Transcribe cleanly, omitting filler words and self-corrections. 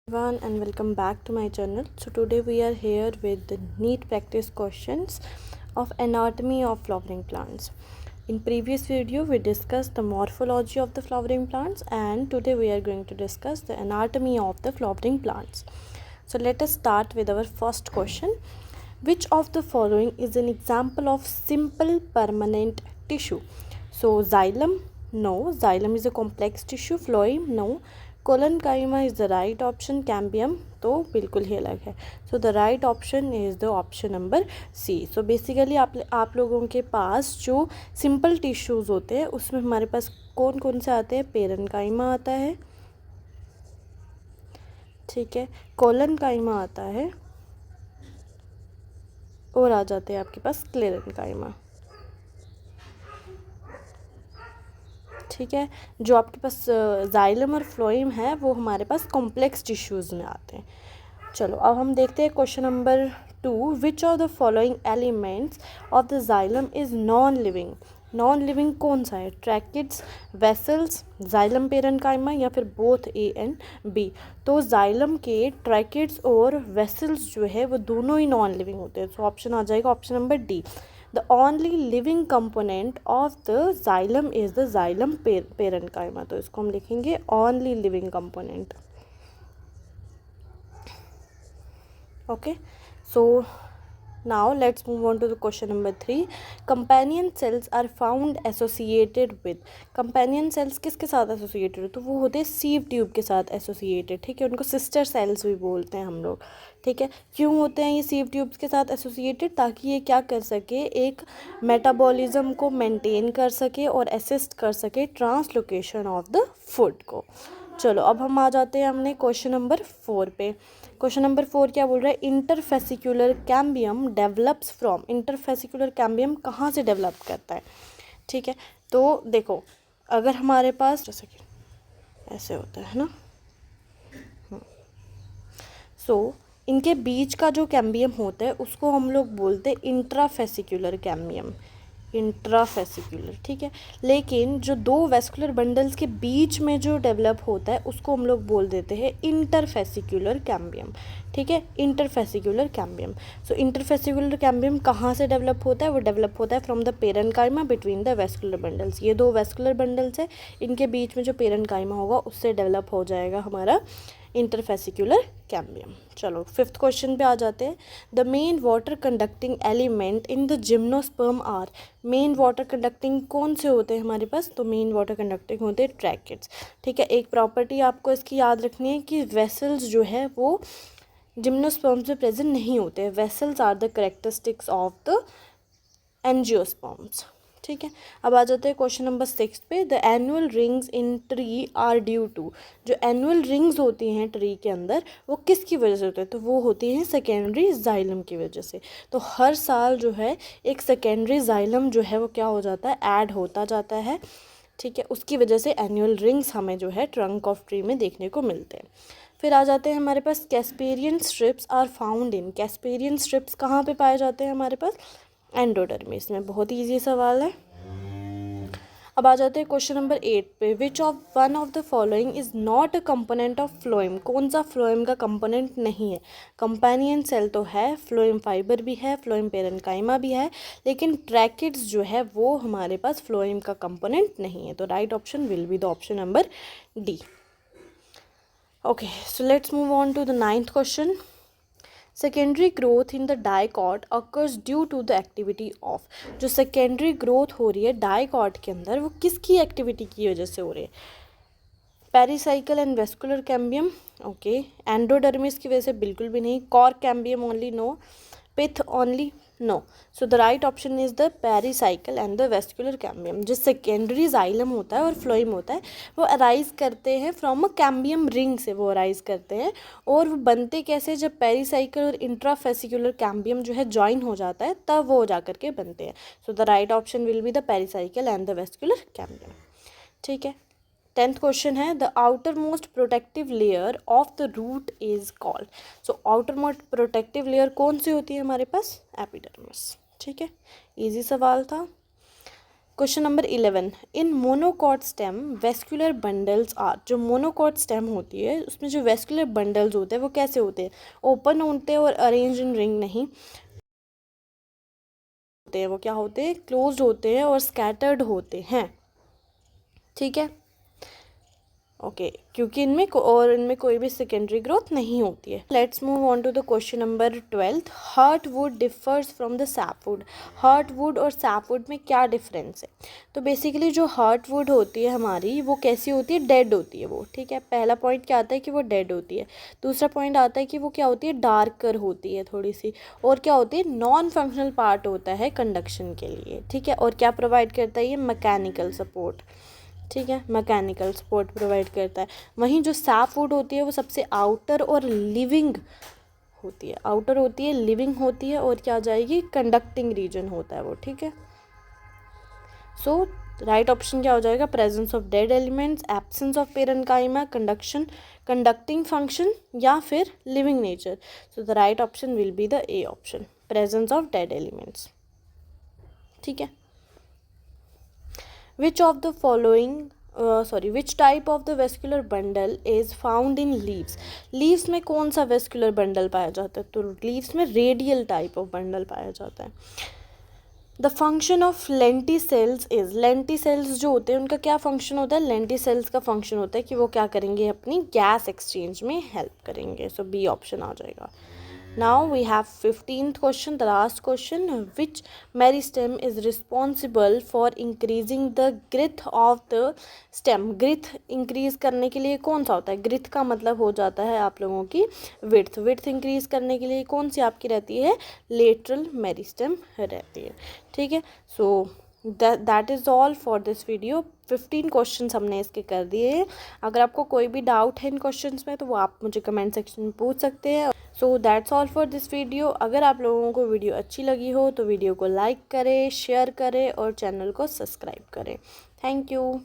Everyone and welcome back to my channel. So today we are here with the neat practice questions of anatomy of flowering plants. In previous video we discussed the morphology of the flowering plants, and today we are going to discuss the anatomy of the flowering plants. So let us start with our first question. Which of the following is an example of simple permanent tissue? So xylem, no. Xylem is a complex tissue. Phloem, no. Collenchyma is the right option. Cambium तो बिल्कुल ही अलग है. So the right option is the option number C. So basically आप लोगों के पास जो simple tissues होते हैं उसमें हमारे पास कौन कौन से आते हैं? पेरेनकाइमा आता है, ठीक है, कोलेनकाइमा आता है, और आ जाते हैं आपके पास क्लेरेनकाइमा. ठीक है, जो आपके पास जाइलम और फ्लोइम है वो हमारे पास कॉम्प्लेक्स टिश्यूज़ में आते हैं. चलो अब हम देखते हैं question number 2. Which of the following elements of the xylem is non living? Non living कौन सा है? ट्रैकिड्स, वेसल्स, जाइलम पेरेनकाइमा या फिर बोथ ए एंड बी? तो जाइलम के ट्रैकिड्स और वेसल्स जो है वो दोनों ही नॉन लिविंग होते हैं. तो ऑप्शन आ जाएगा option number D. The only living component of the xylem is the xylem parenchyma. तो इसको हम लिखेंगे only living component. Okay, so now let's move on to the question number 3. Companion cells are found associated with. Companion cells किसके साथ associated? तो वो होते हैं सीव ट्यूब के साथ associated. ठीक है, उनको सिस्टर सेल्स भी बोलते हैं हम लोग. ठीक है, क्यों होते हैं ये सीव ट्यूब्स के साथ एसोसिएटेड? ताकि ये क्या कर सके, एक मेटाबॉलिज्म को मेंटेन कर सके और असिस्ट कर सके ट्रांसलोकेशन ऑफ द फूड को. चलो अब हम आ जाते हैं हमने क्वेश्चन नंबर 4 पे. क्वेश्चन नंबर 4 क्या बोल रहा है? Interfascicular cambium develops from. Interfascicular cambium कहाँ से डेवलप करता है? ठीक है, तो देखो अगर हमारे पास ऐसे होता है ना, सो इनके बीच का जो कैम्बियम होता है उसको हम लोग बोलते हैं इंट्राफेसिकुलर कैम्बियम. इंट्राफेसिकुलर, ठीक है. लेकिन जो दो वेस्कुलर बंडल्स के बीच में जो डेवलप होता है उसको हम लोग बोल देते हैं इंटरफेसिकुलर कैम्बियम. ठीक है, इंटरफेसिकुलर कैम्बियम. सो इंटरफेसिकुलर कैम्बियम कहाँ से डेवलप होता है? वो डेवलप होता है from the parenchyma between the vascular bundles. ये दो वेस्कुलर बंडल्स है, इनके बीच में जो पेरेनकाइमा होगा उससे डेवलप हो जाएगा हमारा इंटरफेसिकुलर कैम्बियम. चलो 5th क्वेश्चन पे आ जाते हैं. The main water conducting element in the gymnosperm are. Main water conducting कौन से होते हैं हमारे पास? तो मेन वाटर कंडक्टिंग होते हैं ट्रैकिड्स. ठीक है, एक प्रॉपर्टी आपको इसकी याद रखनी है कि वेसल्स जो है वो जिम्नोस्पर्म्स में प्रेजेंट नहीं होते हैं. Vessels are the characteristics of the angiosperms. ठीक है, अब आ जाते हैं क्वेश्चन नंबर 6 पे. The annual rings in tree are due to. जो एनुअल रिंग्स होती हैं ट्री के अंदर वो किसकी वजह से होते हैं? तो वो होती हैं सेकेंडरी जाइलम की वजह से. तो हर साल जो है एक सेकेंडरी जाइलम जो है वो क्या हो जाता है? ऐड होता जाता है. ठीक है, उसकी वजह से एनुअल रिंग्स हमें जो है ट्रंक ऑफ ट्री में देखने को मिलते हैं. फिर आ जाते हैं हमारे पास Casparian strips are found in. Casparian strips कहाँ पे पाए जाते हैं हमारे पास? एंडोडर्मिस में. बहुत ईजी सवाल है. अब आ जाते हैं क्वेश्चन नंबर 8 पे. Which of one of the following is not a component of phloem. कौन सा फ्लोएम का कंपोनेंट नहीं है? कंपेनियन सेल तो है, फ्लोएम फाइबर भी है, फ्लोएम पेरेनकाइमा भी है, लेकिन ट्रैकिड्स जो है वो हमारे पास फ्लोएम का कंपोनेंट नहीं है. तो right option will be the option number D. Okay, so let's move on to the 9th question. Secondary growth in the dicot occurs due to the activity of. जो secondary growth हो रही है dicot के अंदर वो किसकी activity की वजह से हो रही है? Pericycle and vascular cambium, okay. Endodermis की वजह से बिल्कुल भी नहीं. Cork cambium only, no. Pith only, no. So the right option is the pericycle and the vascular cambium. जो सेकेंडरी जाइलम होता है और फ्लोइम होता है वो अराइज करते हैं फ्रॉम अ कैम्बियम रिंग से. वो अराइज करते हैं और वो बनते कैसे? जब पेरिसाइकल और इंट्राफेसिकुलर कैम्बियम जो है ज्वाइन हो जाता है तब वो जा करके बनते हैं. So the right option will be the pericycle and the vascular cambium. ठीक है, 10th क्वेश्चन है. The outermost protective layer of the root is called. So outermost protective layer कौन सी होती है हमारे पास? एपिडर्मिस. ठीक है, इजी सवाल था. Question number 11, in monocot stem vascular bundles are, जो मोनोकॉट स्टेम होती है उसमें जो वेस्कुलर बंडल्स होते हैं वो कैसे होते हैं, ओपन होते हैं और अरेंज इन रिंग नहीं होते हैं, वो क्या होते हैं, क्लोज्ड होते हैं और स्कैटर्ड होते हैं, ठीक है, ओके क्योंकि इनमें कोई भी सेकेंडरी ग्रोथ नहीं होती है। Let's move on to the question number 12, heartwood differs from the sapwood, heartwood और सैपवुड में क्या डिफरेंस है। तो बेसिकली जो हार्टवुड होती है हमारी वो कैसी होती है, डेड होती है वो, ठीक है, पहला पॉइंट क्या आता है कि वो डेड होती है, दूसरा पॉइंट आता है कि वो क्या होती है, डार्कर होती है थोड़ी सी, और क्या होती है, नॉन फंक्शनल पार्ट होता है कंडक्शन के लिए, ठीक है, और क्या प्रोवाइड करता है ये, मैकेनिकल सपोर्ट, ठीक है, मैकेनिकल सपोर्ट प्रोवाइड करता है। वहीं जो सैपवुड होती है वो सबसे आउटर और लिविंग होती है, आउटर होती है, लिविंग होती है, और क्या आ जाएगी, कंडक्टिंग रीजन होता है वो, ठीक है। सो राइट ऑप्शन क्या हो जाएगा, presence of dead elements, absence of parenchyma, conduction, conducting function, या फिर living nature. So the right option will be the A option, presence of dead elements, ठीक है। Which of the following which type of the vascular bundle is found in leaves? leaves में कौन सा vascular bundle पाया जाता है, तो leaves में radial type of bundle पाया जाता है। The function of lenticels is, lenticels जो होते हैं उनका क्या फंक्शन होता है, lenticels का फंक्शन होता है कि वो क्या करेंगे, अपनी गैस एक्सचेंज में हेल्प करेंगे, सो बी ऑप्शन आ जाएगा। Now we have 15th question, the last question, which meristem is responsible for increasing the girth of the stem? girth increase करने के लिए कौन सा होता है, girth का मतलब हो जाता है आप लोगों की width, width increase करने के लिए कौन सी आपकी रहती है, lateral meristem रहती है, ठीक है। So that is all for this video. 15 questions हमने इसके कर दिए हैं। अगर आपको कोई भी डाउट है इन क्वेश्चंस में तो वो आप मुझे कमेंट सेक्शन में पूछ सकते हैं। So that's all for this video. अगर आप लोगों को वीडियो अच्छी लगी हो तो वीडियो को लाइक करें, शेयर करें और चैनल को सब्सक्राइब करें। Thank you.